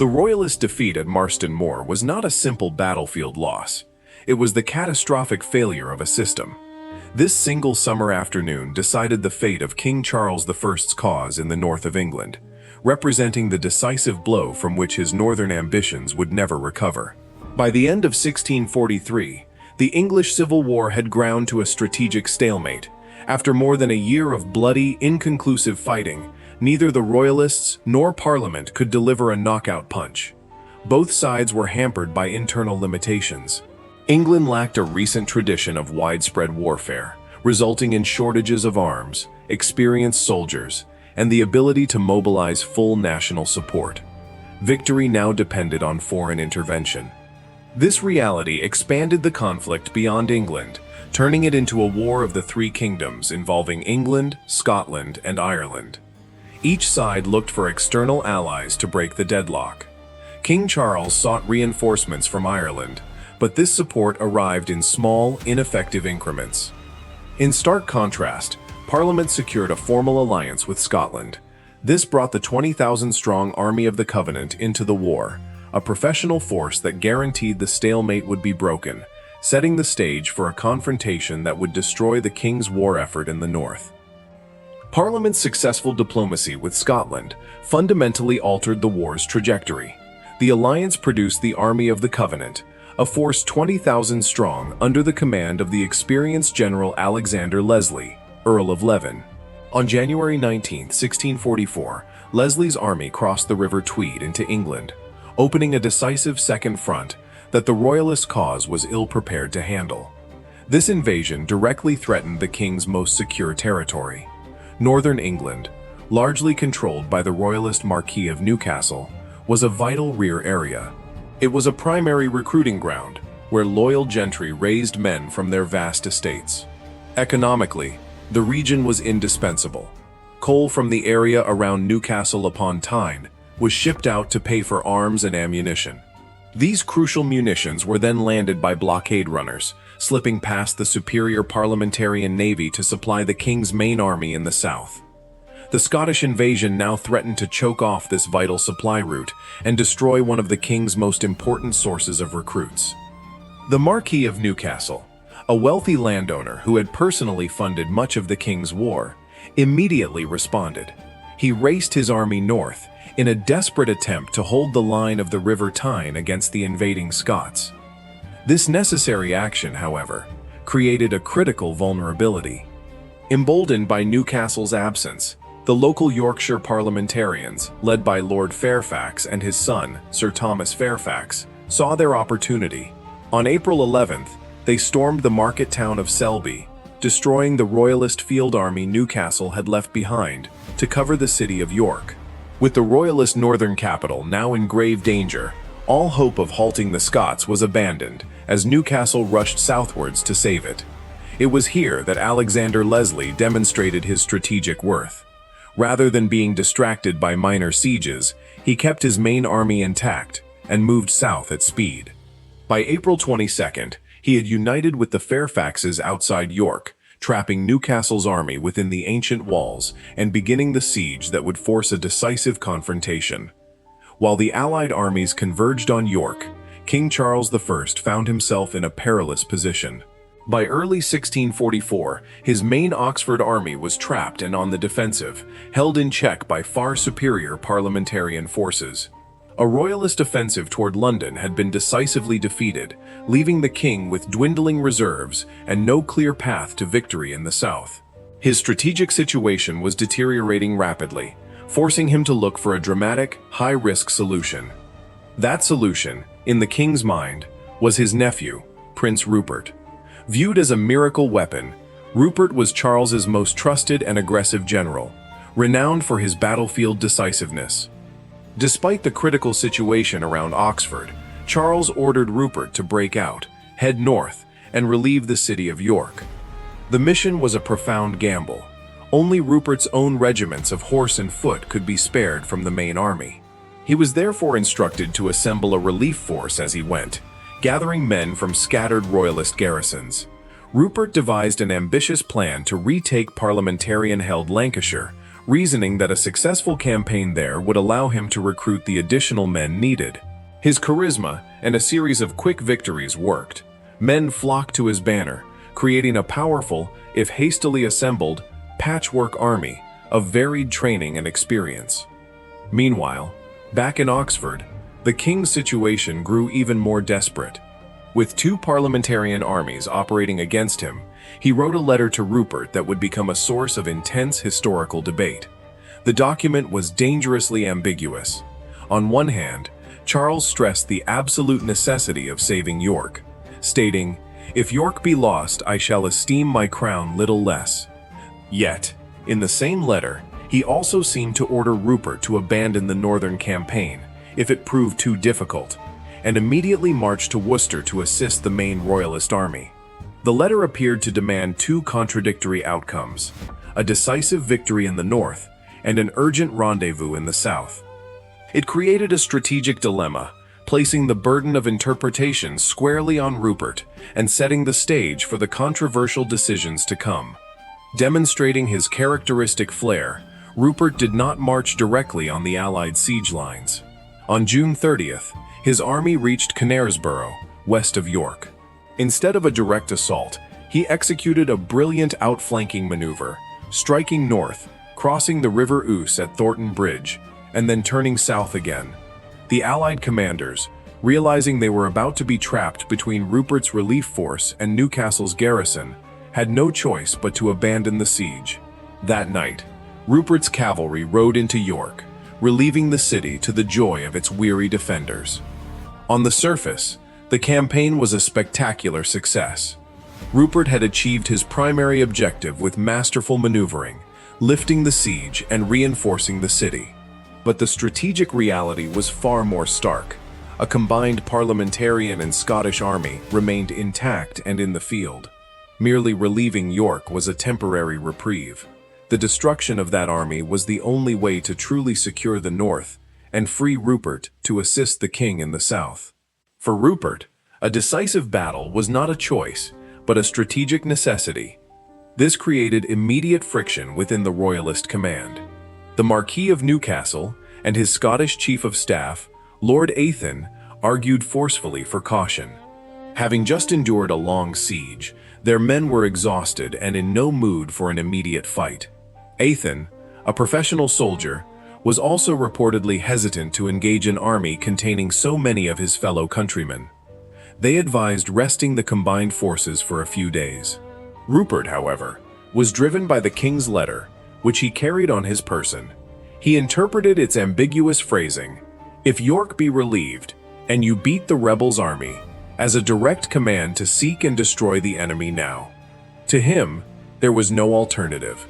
The Royalist defeat at Marston Moor was not a simple battlefield loss. It was the catastrophic failure of a system. This single summer afternoon decided the fate of King Charles I's cause in the north of England, representing the decisive blow from which his northern ambitions would never recover. By the end of 1643, the English Civil War had ground to a strategic stalemate. After more than a year of bloody, inconclusive fighting, neither the Royalists nor Parliament could deliver a knockout punch. Both sides were hampered by internal limitations. England lacked a recent tradition of widespread warfare, resulting in shortages of arms, experienced soldiers, and the ability to mobilize full national support. Victory now depended on foreign intervention. This reality expanded the conflict beyond England, turning it into a war of the three kingdoms involving England, Scotland, and Ireland. Each side looked for external allies to break the deadlock. King Charles sought reinforcements from Ireland, but this support arrived in small, ineffective increments. In stark contrast, Parliament secured a formal alliance with Scotland. This brought the 20,000-strong Army of the Covenant into the war, a professional force that guaranteed the stalemate would be broken, setting the stage for a confrontation that would destroy the king's war effort in the north. Parliament's successful diplomacy with Scotland fundamentally altered the war's trajectory. The alliance produced the Army of the Covenant, a force 20,000 strong under the command of the experienced General Alexander Leslie, Earl of Leven. On January 19, 1644, Leslie's army crossed the River Tweed into England, opening a decisive second front that the Royalist cause was ill-prepared to handle. This invasion directly threatened the king's most secure territory. Northern England, largely controlled by the Royalist Marquis of Newcastle, was a vital rear area. It was a primary recruiting ground, where loyal gentry raised men from their vast estates. Economically, the region was indispensable. Coal from the area around Newcastle upon Tyne was shipped out to pay for arms and ammunition. These crucial munitions were then landed by blockade runners, slipping past the superior parliamentarian navy to supply the king's main army in the south. The Scottish invasion now threatened to choke off this vital supply route and destroy one of the king's most important sources of recruits. The Marquis of Newcastle, a wealthy landowner who had personally funded much of the king's war, immediately responded. He raced his army north in a desperate attempt to hold the line of the River Tyne against the invading Scots. This necessary action, however, created a critical vulnerability. Emboldened by Newcastle's absence, the local Yorkshire parliamentarians, led by Lord Fairfax and his son, Sir Thomas Fairfax, saw their opportunity. On April 11th, they stormed the market town of Selby, destroying the Royalist field army Newcastle had left behind to cover the city of York. With the Royalist northern capital now in grave danger, all hope of halting the Scots was abandoned as Newcastle rushed southwards to save it. It was here that Alexander Leslie demonstrated his strategic worth. Rather than being distracted by minor sieges, he kept his main army intact and moved south at speed. By April 22nd, he had united with the Fairfaxes outside York, trapping Newcastle's army within the ancient walls and beginning the siege that would force a decisive confrontation. While the Allied armies converged on York, King Charles I found himself in a perilous position. By early 1644, his main Oxford army was trapped and on the defensive, held in check by far superior parliamentarian forces. A Royalist offensive toward London had been decisively defeated, leaving the king with dwindling reserves and no clear path to victory in the south. His strategic situation was deteriorating rapidly, forcing him to look for a dramatic, high-risk solution. That solution, in the king's mind, was his nephew, Prince Rupert. Viewed as a miracle weapon, Rupert was Charles's most trusted and aggressive general, renowned for his battlefield decisiveness. Despite the critical situation around Oxford, Charles ordered Rupert to break out, head north, and relieve the city of York. The mission was a profound gamble. Only Rupert's own regiments of horse and foot could be spared from the main army. He was therefore instructed to assemble a relief force as he went, gathering men from scattered Royalist garrisons. Rupert devised an ambitious plan to retake parliamentarian-held Lancashire, reasoning that a successful campaign there would allow him to recruit the additional men needed. His charisma and a series of quick victories worked. Men flocked to his banner, creating a powerful, if hastily assembled, patchwork army of varied training and experience. Meanwhile, back in Oxford, the king's situation grew even more desperate. With two parliamentarian armies operating against him, he wrote a letter to Rupert that would become a source of intense historical debate. The document was dangerously ambiguous. On one hand, Charles stressed the absolute necessity of saving York, stating, "If York be lost, I shall esteem my crown little less." Yet, in the same letter, he also seemed to order Rupert to abandon the northern campaign if it proved too difficult, and immediately marched to Worcester to assist the main Royalist army. The letter appeared to demand two contradictory outcomes: a decisive victory in the north and an urgent rendezvous in the south. It created a strategic dilemma, placing the burden of interpretation squarely on Rupert and setting the stage for the controversial decisions to come. Demonstrating his characteristic flair, Rupert did not march directly on the Allied siege lines. On June 30th, his army reached Knaresborough, west of York. Instead of a direct assault, he executed a brilliant outflanking maneuver, striking north, crossing the River Ouse at Thornton Bridge, and then turning south again. The Allied commanders, realizing they were about to be trapped between Rupert's relief force and Newcastle's garrison, had no choice but to abandon the siege. That night, Rupert's cavalry rode into York, relieving the city to the joy of its weary defenders. On the surface, the campaign was a spectacular success. Rupert had achieved his primary objective with masterful maneuvering, lifting the siege and reinforcing the city. But the strategic reality was far more stark. A combined Parliamentarian and Scottish army remained intact and in the field. Merely relieving York was a temporary reprieve. The destruction of that army was the only way to truly secure the north and free Rupert to assist the king in the south. For Rupert, a decisive battle was not a choice, but a strategic necessity. This created immediate friction within the Royalist command. The Marquis of Newcastle and his Scottish Chief of Staff, Lord Athen, argued forcefully for caution. Having just endured a long siege, their men were exhausted and in no mood for an immediate fight. Athen, a professional soldier, was also reportedly hesitant to engage an army containing so many of his fellow countrymen. They advised resting the combined forces for a few days. Rupert, however, was driven by the king's letter, which he carried on his person. He interpreted its ambiguous phrasing, "If York be relieved, and you beat the rebels' army," as a direct command to seek and destroy the enemy now. To him, there was no alternative.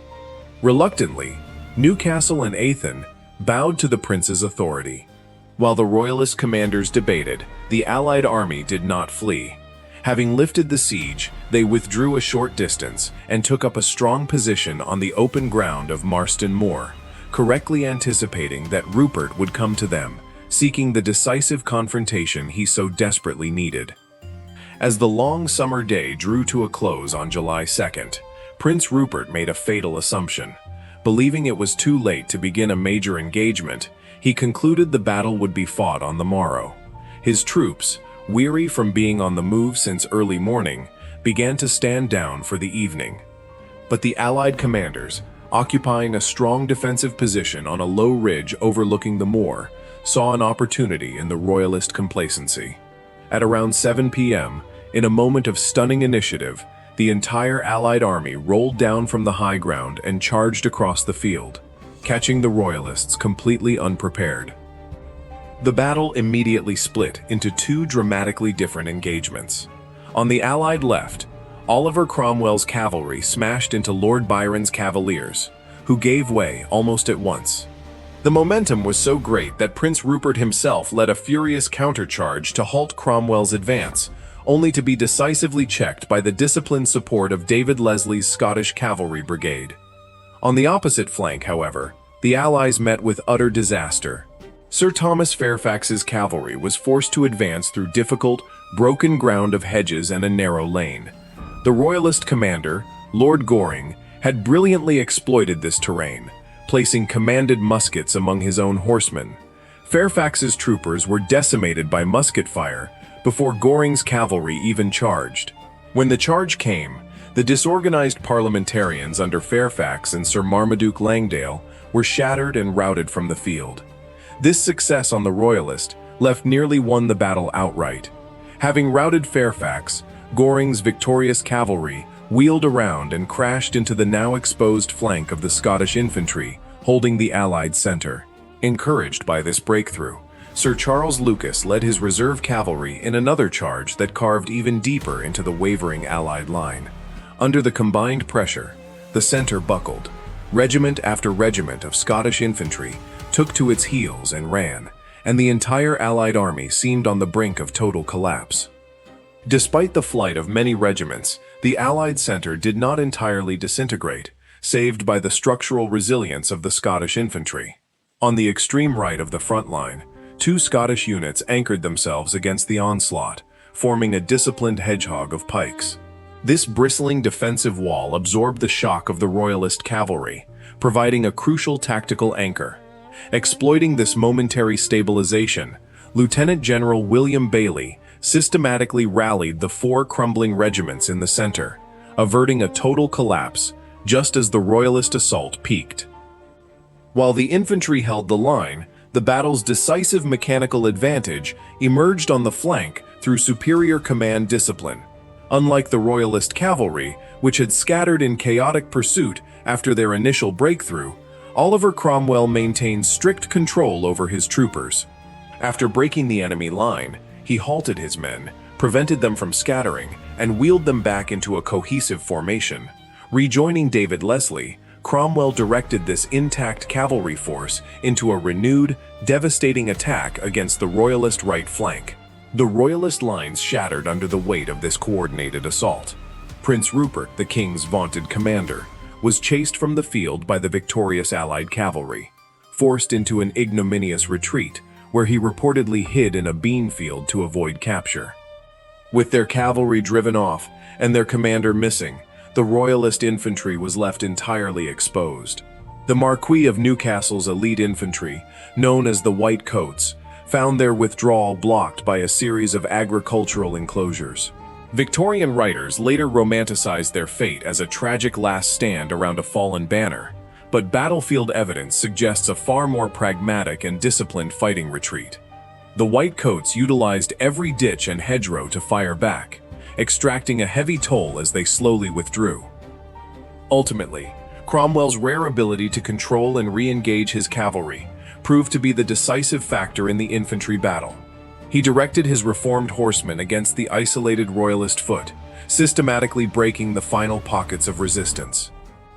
Reluctantly, Newcastle and Athen bowed to the prince's authority. While the Royalist commanders debated, the Allied army did not flee. Having lifted the siege, they withdrew a short distance and took up a strong position on the open ground of Marston Moor, correctly anticipating that Rupert would come to them, seeking the decisive confrontation he so desperately needed. As the long summer day drew to a close on July 2nd, Prince Rupert made a fatal assumption. Believing it was too late to begin a major engagement, he concluded the battle would be fought on the morrow. His troops, weary from being on the move since early morning, began to stand down for the evening. But the Allied commanders, occupying a strong defensive position on a low ridge overlooking the moor, saw an opportunity in the Royalist complacency. At around 7 p.m., in a moment of stunning initiative, the entire Allied army rolled down from the high ground and charged across the field, catching the Royalists completely unprepared. The battle immediately split into two dramatically different engagements. On the Allied left, Oliver Cromwell's cavalry smashed into Lord Byron's cavaliers, who gave way almost at once. The momentum was so great that Prince Rupert himself led a furious countercharge to halt Cromwell's advance, only to be decisively checked by the disciplined support of David Leslie's Scottish Cavalry Brigade. On the opposite flank, however, the Allies met with utter disaster. Sir Thomas Fairfax's cavalry was forced to advance through difficult, broken ground of hedges and a narrow lane. The Royalist commander, Lord Goring, had brilliantly exploited this terrain, placing commanded muskets among his own horsemen. Fairfax's troopers were decimated by musket fire before Goring's cavalry even charged. When the charge came, the disorganized parliamentarians under Fairfax and Sir Marmaduke Langdale were shattered and routed from the field. This success on the Royalist left nearly won the battle outright. Having routed Fairfax, Goring's victorious cavalry wheeled around and crashed into the now exposed flank of the Scottish infantry, holding the Allied center. Encouraged by this breakthrough, Sir Charles Lucas led his reserve cavalry in another charge that carved even deeper into the wavering Allied line. Under the combined pressure, the center buckled. Regiment after regiment of Scottish infantry took to its heels and ran, and the entire Allied army seemed on the brink of total collapse. Despite the flight of many regiments, the Allied center did not entirely disintegrate, saved by the structural resilience of the Scottish infantry. On the extreme right of the front line, 2 Scottish units anchored themselves against the onslaught, forming a disciplined hedgehog of pikes. This bristling defensive wall absorbed the shock of the Royalist cavalry, providing a crucial tactical anchor. Exploiting this momentary stabilization, Lieutenant General William Bailey systematically rallied the 4 crumbling regiments in the center, averting a total collapse just as the Royalist assault peaked. While the infantry held the line, the battle's decisive mechanical advantage emerged on the flank through superior command discipline. Unlike the Royalist cavalry, which had scattered in chaotic pursuit after their initial breakthrough, Oliver Cromwell maintained strict control over his troopers. After breaking the enemy line, he halted his men, prevented them from scattering, and wheeled them back into a cohesive formation. Rejoining David Leslie, Cromwell directed this intact cavalry force into a renewed, devastating attack against the Royalist right flank. The Royalist lines shattered under the weight of this coordinated assault. Prince Rupert, the king's vaunted commander, was chased from the field by the victorious Allied cavalry, forced into an ignominious retreat, where he reportedly hid in a bean field to avoid capture. With their cavalry driven off and their commander missing, the Royalist infantry was left entirely exposed. The Marquis of Newcastle's elite infantry, known as the White Coats, found their withdrawal blocked by a series of agricultural enclosures. Victorian writers later romanticized their fate as a tragic last stand around a fallen banner, but battlefield evidence suggests a far more pragmatic and disciplined fighting retreat. The White Coats utilized every ditch and hedgerow to fire back, extracting a heavy toll as they slowly withdrew. Ultimately, Cromwell's rare ability to control and re-engage his cavalry proved to be the decisive factor in the infantry battle. He directed his reformed horsemen against the isolated Royalist foot, systematically breaking the final pockets of resistance.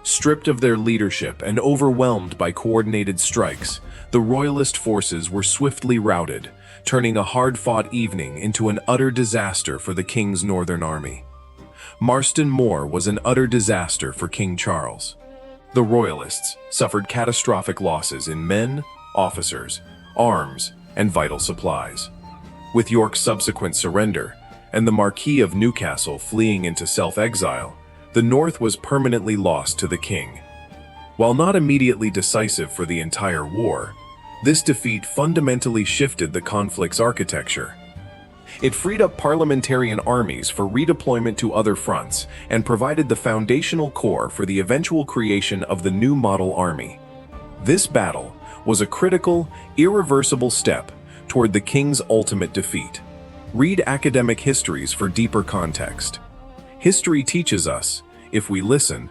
Stripped of their leadership and overwhelmed by coordinated strikes, the Royalist forces were swiftly routed, turning a hard-fought evening into an utter disaster for the king's northern army. Marston Moor was an utter disaster for King Charles. The Royalists suffered catastrophic losses in men, officers, arms, and vital supplies. With York's subsequent surrender and the Marquis of Newcastle fleeing into self-exile, the North was permanently lost to the king. While not immediately decisive for the entire war, this defeat fundamentally shifted the conflict's architecture. It freed up parliamentarian armies for redeployment to other fronts and provided the foundational core for the eventual creation of the new model army. This battle was a critical, irreversible step toward the king's ultimate defeat. Read academic histories for deeper context. History teaches us, if we listen,